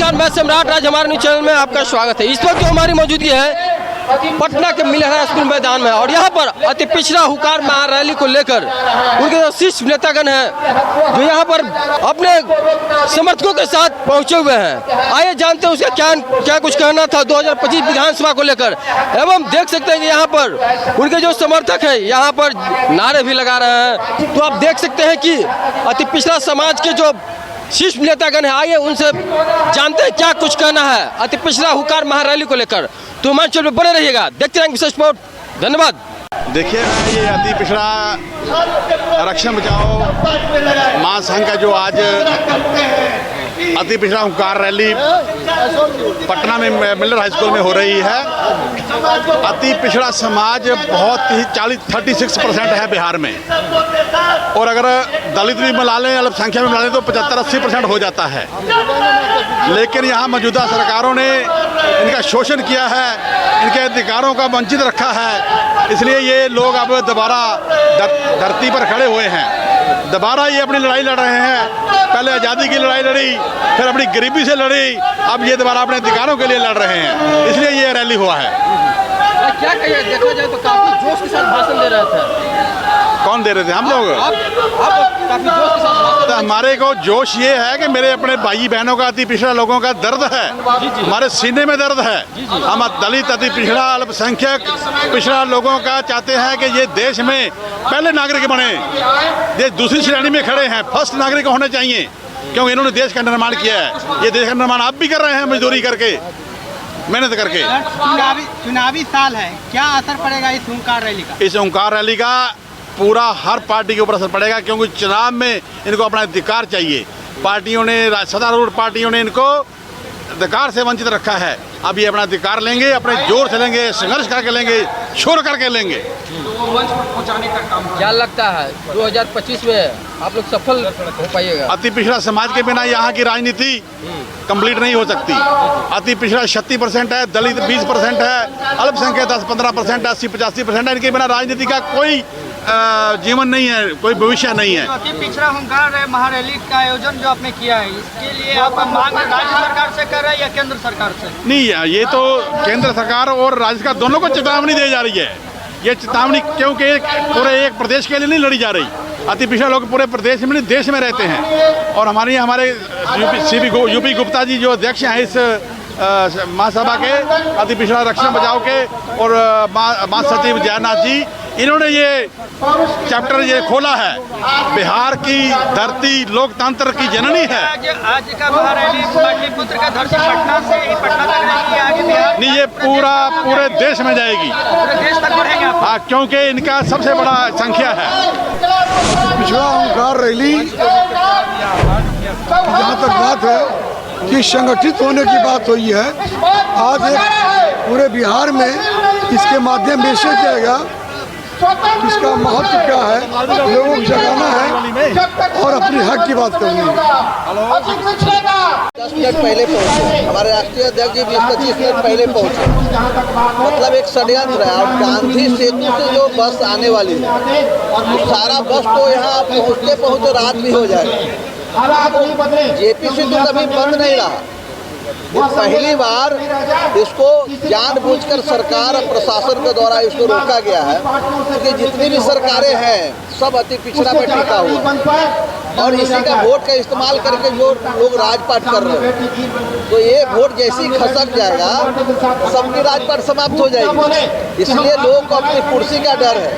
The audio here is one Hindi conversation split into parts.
नमस्कार, मैं सम्राट राज, हमारे न्यूज चैनल में आपका स्वागत है। इस वक्त जो हमारी मौजूदगी है पटना के मिलहरा स्कूल मैदान में, और यहाँ पर अति पिछड़ा हुकार महारैली को लेकर उनके जो शीर्ष नेतागण हैं जो यहाँ पर अपने समर्थकों के साथ पहुँचे हुए हैं। आइए जानते हैं उसका क्या कुछ कहना था 2025 विधानसभा को लेकर। एवं देख सकते हैं कि यहाँ पर उनके जो समर्थक हैं यहाँ पर नारे भी लगा रहे हैं। तो आप देख सकते हैं कि अति पिछड़ा समाज के जो शीर्ष नेतागण है, आइए उनसे जानते हैं क्या कुछ कहना है अति पिछड़ा हुकार महारैली को लेकर। तो हमारे चैनल पर बने रहिएगा, देखते रहेंगे विशेष रिपोर्ट। धन्यवाद। देखिए, ये अति पिछड़ा आरक्षण बचाओ महासंघ का जो आज अति पिछड़ा हुकार रैली पटना में मिलर हाई स्कूल में हो रही है। अति पिछड़ा समाज बहुत ही 36% है बिहार में, और अगर दलित भी मिला लें, अल्पसंख्यक में मिला लें तो 75-80% हो जाता है। लेकिन यहाँ मौजूदा सरकारों ने इनका शोषण किया है, इनके अधिकारों का वंचित रखा है। इसलिए ये लोग अब दोबारा धरती पर खड़े हुए हैं, दोबारा ये अपनी लड़ाई लड़ रहे हैं। पहले आज़ादी की लड़ाई लड़ी, फिर अपनी गरीबी से लड़ी, अब ये दोबारा अपने अधिकारों के लिए लड़ रहे हैं। इसलिए ये रैली हुआ है। क्या कहिए, देखा जाए तो काफी जोश के साथ भाषण दे रहे थे। कौन दे रहे थे? हम लोग। आप काफी जोश के साथ। तो हमारे को जोश ये है कि मेरे अपने भाई बहनों का अति पिछड़ा लोगों का दर्द है, हमारे सीने में दर्द है। हम दलित, अति पिछड़ा, अल्पसंख्यक, पिछड़ा लोगों का चाहते हैं कि ये देश में पहले नागरिक बने, ये दूसरी श्रेणी में खड़े हैं, फर्स्ट नागरिक होने चाहिए, क्योंकि इन्होंने देश का निर्माण किया है। ये देश का निर्माण आप भी कर रहे हैं, मजदूरी करके, मेहनत करके। चुनावी साल है, क्या असर पड़ेगा इस हुंकार रैली का? इस हुंकार रैली का पूरा हर पार्टी के ऊपर असर पड़ेगा, क्योंकि चुनाव में इनको अपना अधिकार चाहिए। पार्टियों ने, सत्तारूढ़ पार्टियों ने इनको अधिकार से वंचित रखा है। अब ये अपना अधिकार लेंगे, अपने जोर से लेंगे, संघर्ष करके लेंगे, शोर करके लेंगे। क्या लगता है 2025 में आप लोग सफल हो पाइएगा? अति पिछड़ा समाज के बिना यहाँ की राजनीति कंप्लीट नहीं हो सकती। अति पिछड़ा 36% है, दलित 20% है, अल्पसंख्यक 10-15% है, 80-85% है। इनके बिना राजनीति का कोई जीवन नहीं है, कोई भविष्य नहीं है। अति पिछड़ा हुंकार महारैली का आयोजन जो आपने किया है, इसके लिए आप मांग राज्य सरकार से कर रहे हैं या केंद्र सरकार से? नहीं, ये तो केंद्र सरकार और राज्य सरकार दोनों को चेतावनी दी जा रही है। ये चेतावनी क्योंकि पूरे एक प्रदेश के लिए नहीं लड़ी जा रही। अति पिछड़ा लोग पूरे प्रदेश में नहीं, देश में रहते हैं। और हमारे यूपी गुप्ता जी जो अध्यक्ष हैं इस महासभा के, अति पिछड़ा आरक्षण बचाओ के, और महासचिव जयनाथ जी, इन्होंने ये चैप्टर ये खोला है। बिहार की धरती लोकतंत्र की जननी है। आज का महारैली पाटलिपुत्र का धरती पटना से ही पटना तक रहेगी, आगे बिहार नहीं, ये पूरे देश में जाएगी। पूरे देश तक बढ़ेंगे आप? हाँ, क्योंकि इनका सबसे बड़ा संख्या है। पिछड़ा हुंकार रैली, जहाँ तक बात है कि संगठित होने की बात हुई है, आज एक पूरे बिहार में इसके माध्यम मैसेज जाएगा, इसका महत्व क्या है, लोगों को जगाना है और अपनी हक की बात करनी है। 10 मिनट पहले पहुंचे, हमारे राष्ट्रीय अध्यक्ष जी 20-25 मिनट पहले पहुंचे। मतलब एक षड्यंत्र है। और गांधी सेतु से जो बस आने वाली है, तो सारा बस तो यहाँ पहुँचते रात भी हो जाएगी। जेपी सेतु कभी बंद नहीं रहा। ये पहली बार इसको जानबूझकर सरकार और प्रशासन के द्वारा इसको रोका गया है, क्योंकि जितनी भी सरकारें हैं सब अति पिछड़ा पर टिका हुआ, और इसी का वोट का इस्तेमाल करके जो लोग राजपाट कर रहे हैं, तो ये वोट जैसे ही खसक जाएगा सबकी राजपाट समाप्त हो जाएगी। इसलिए लोगों को अपनी कुर्सी का डर है।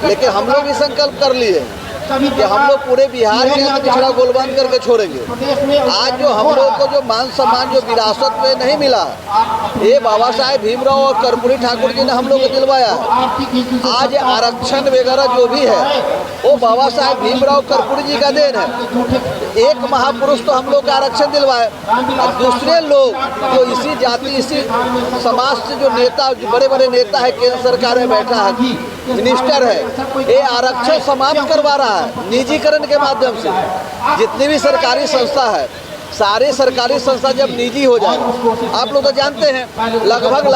लेकिन हम लोग भी संकल्प कर लिए कि हम लोग पूरे बिहार के अंदर पिछड़ा गोलबंद करके छोड़ेंगे। आज जो हम लोग को जो मान सम्मान जो विरासत में नहीं मिला, ये बाबा साहेब भीमराव और कर्पूरी ठाकुर जी ने हम लोग को दिलवाया। आज आरक्षण वगैरह जो भी है वो बाबा साहेब भीमराव कर्पूरी जी का देन है। एक महापुरुष तो हम लोग का आरक्षण दिलवाए, और दूसरे लोग जो इसी जाति, इसी समाज से जो नेता, जो बड़े बड़े नेता है, केंद्र सरकार में बैठा है, मिनिस्टर है, ये आरक्षण समाप्त करवा रहा है निजीकरण के माध्यम से। जितनी भी सरकारी संस्था है, सारे सरकारी संस्था जब निजी हो जाए, आप लोग तो जानते हैं लगभग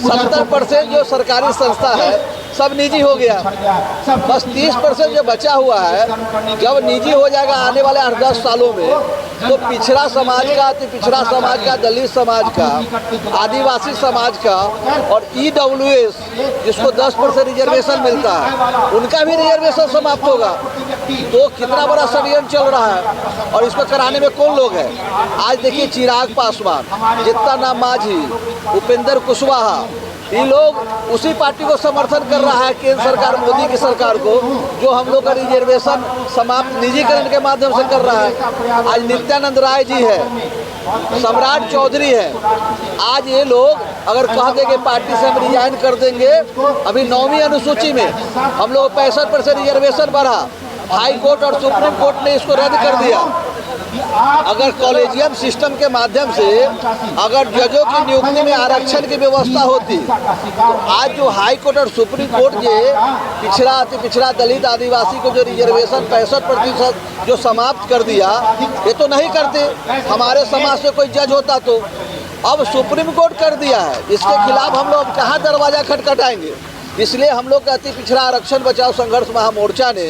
70% जो सरकारी संस्था है सब निजी हो गया। बस 30% जो बचा हुआ है, जब निजी हो जाएगा आने वाले 8-10 सालों में, तो पिछड़ा समाज का, अति पिछड़ा समाज का, दलित समाज का, आदिवासी समाज का और EWS जिसको 10% रिजर्वेशन मिलता है, उनका भी रिजर्वेशन समाप्त होगा। तो कितना बड़ा षड्यंत्र चल रहा है और इसको कराने में कौन लोग हैं? आज देखिए चिराग पासवान, जीतन मांझी, उपेंद्र कुशवाहा, ये लोग उसी पार्टी को समर्थन कर रहा है, केंद्र सरकार, मोदी की सरकार को, जो हम लोग का रिजर्वेशन समाप्त निजीकरण के माध्यम से कर रहा है। आज नित्यानंद राय जी है, सम्राट चौधरी है। आज ये लोग अगर कह देंगे पार्टी से हम रिजाइन कर देंगे, अभी 9वीं अनुसूची में हम लोग 65% रिजर्वेशन बढ़ा, हाई कोर्ट और सुप्रीम कोर्ट ने इसको रद्द कर दिया। अगर कॉलेजियम सिस्टम के माध्यम से अगर जजों की नियुक्ति में आरक्षण की व्यवस्था होती, तो आज जो हाई कोर्ट और सुप्रीम कोर्ट के पिछड़ा, अति पिछड़ा, दलित, आदिवासी को जो रिजर्वेशन 65% जो समाप्त कर दिया, ये तो नहीं करते। हमारे समाज से कोई जज होता तो, अब सुप्रीम कोर्ट कर दिया है, इसके खिलाफ हम लोग कहाँ दरवाजा खटखटाएंगे? इसलिए हम लोग का अति पिछड़ा आरक्षण बचाओ संघर्ष महामोर्चा ने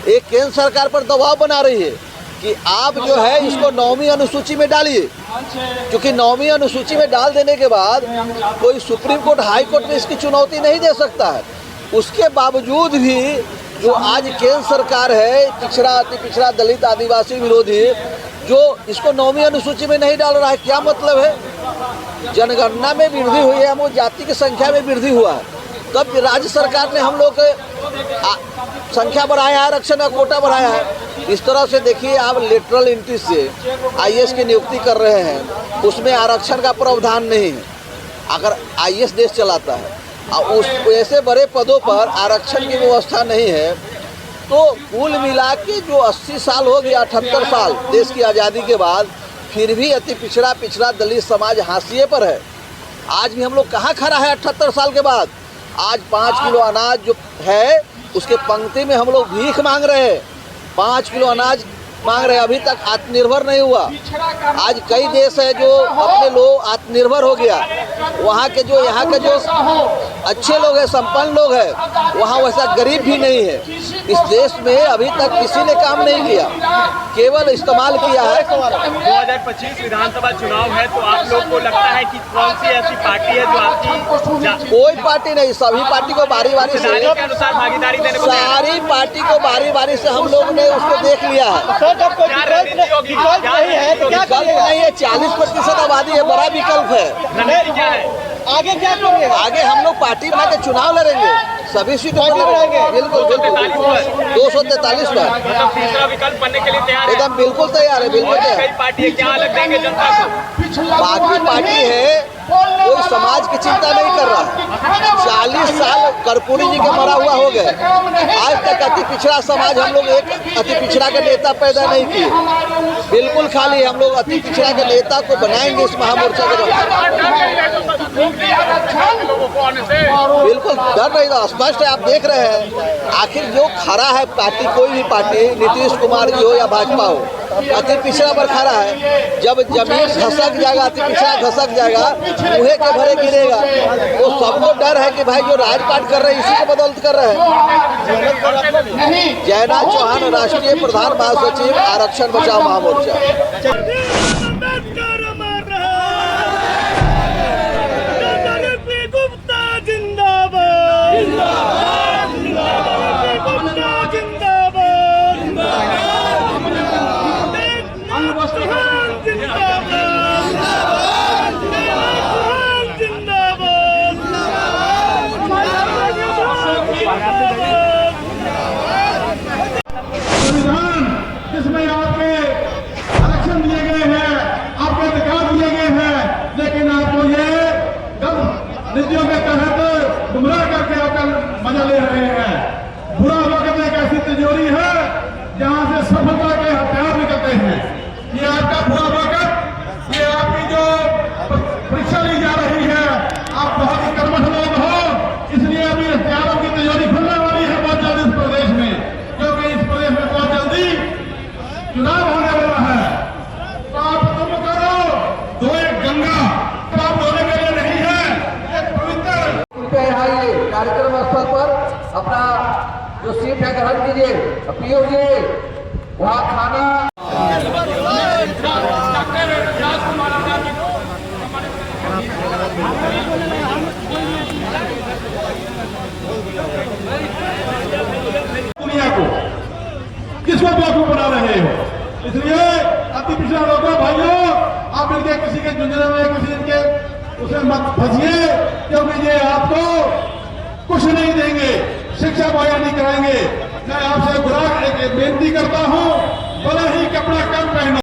एक केंद्र सरकार पर दबाव बना रही है कि आप जो है इसको 9वीं अनुसूची में डालिए, क्योंकि 9वीं अनुसूची में डाल देने के बाद कोई सुप्रीम कोर्ट, हाई कोर्ट में इसकी चुनौती नहीं दे सकता है। उसके बावजूद भी जो आज केंद्र सरकार है, पिछड़ा, अति पिछड़ा, दलित, आदिवासी विरोधी, जो इसको 9वीं अनुसूची में नहीं डाल रहा है, क्या मतलब है? जनगणना में वृद्धि हुई है, हम जाति की संख्या में वृद्धि हुआ है, तब राज्य सरकार ने हम लोग संख्या बढ़ाया है, आरक्षण का कोटा बढ़ाया है। इस तरह से देखिए, आप लेटरल एंट्री से IAS की नियुक्ति कर रहे हैं, उसमें आरक्षण का प्रावधान नहीं है। अगर IAS देश चलाता है और उस ऐसे बड़े पदों पर आरक्षण की व्यवस्था नहीं है, तो कुल मिला के जो 80 साल हो गया, 78 साल देश की आज़ादी के बाद, फिर भी अति पिछड़ा, पिछड़ा दलित समाज हाशिए पर है। आज भी हम लोग कहाँ खड़ा है 78 साल के बाद? आज 5 किलो अनाज जो है उसके पंक्ति में हम लोग भीख मांग रहे हैं, 5 किलो अनाज मांग रहे हैं, अभी तक आत्मनिर्भर नहीं हुआ। आज कई देश है जो अपने लोग आत्मनिर्भर हो गया, वहाँ के जो, यहाँ के जो अच्छे लोग हैं, संपन्न लोग हैं, वहाँ वैसा गरीब भी नहीं है। इस देश में अभी तक किसी ने काम नहीं किया, केवल इस्तेमाल किया है। 2025 विधानसभा चुनाव है, तो आप लोग को लगता है कि कौन सी ऐसी पार्टी है जो आपकी? कोई पार्टी नहीं, सभी पार्टी को बारी बारी से, के अनुसार भागीदारी देने को सारी पार्टी को बारी बारी से हम लोग ने उसको देख लिया है। विकल्प नहीं है तो क्या विकल्प नहीं है, 40% आबादी है, बड़ा विकल्प है। क्या है? आगे क्या करेंगे? आगे हम लोग पार्टी बना के चुनाव लड़ेंगे, सभी सीटों पर लड़ेंगे। बिल्कुल बिल्कुल 243 पर मतलब तीसरा विकल्प बनने के लिए तैयार है? एकदम बिल्कुल तैयार है, बिल्कुल तैयार। कई पार्टी है, क्या अलग देंगे जनता को? बाकी पार्टी है कोई समाज की चिंता नहीं कर रहा है। 40 साल कर्पूरी जी के मरा हुआ हो गए, आज तक अति पिछड़ा समाज हम लोग एक अति पिछड़ा के नेता पैदा नहीं किए। बिल्कुल खाली हम लोग अति पिछड़ा के नेता को बनाएंगे इस महामोर्चा के द्वारा। बिल्कुल डर नहीं, तो स्पष्ट है, आप देख रहे हैं। आखिर जो खड़ा है पार्टी, कोई भी पार्टी, नीतीश कुमार जी हो या भाजपा हो, अति पिछड़ा पर खड़ा है। जब जमीन धसक जाएगा, अति पिछड़ा धसक जाएगा, मुँहे के भरे गिरेगा, तो सबको डर है कि भाई जो राजपाट कर रहे हैं इसी को बदौलत कर रहे हैं। जयनाथ चौहान, राष्ट्रीय प्रधान महासचिव, आरक्षण बचाओ महामोर्चा। संविधान जिसमें आपके आरक्षण दिए गए हैं, आपके कार्यक्रम स्थल पर अपना जो सीट है ग्रहण कीजिए। पीओ जी वहाँ खाना दुनिया को किसको बेवकूफ बना रहे हो। इसलिए अति पिछड़ा लोगों भाइयों, आप इनके किसी के जुंझने में किसी इनके उसमें मत फंसिए, क्योंकि ये आपको कुछ नहीं देंगे, शिक्षा मुहैया नहीं कराएंगे। मैं आपसे एक बेनती करता हूं, भले ही कपड़ा कम पहनो।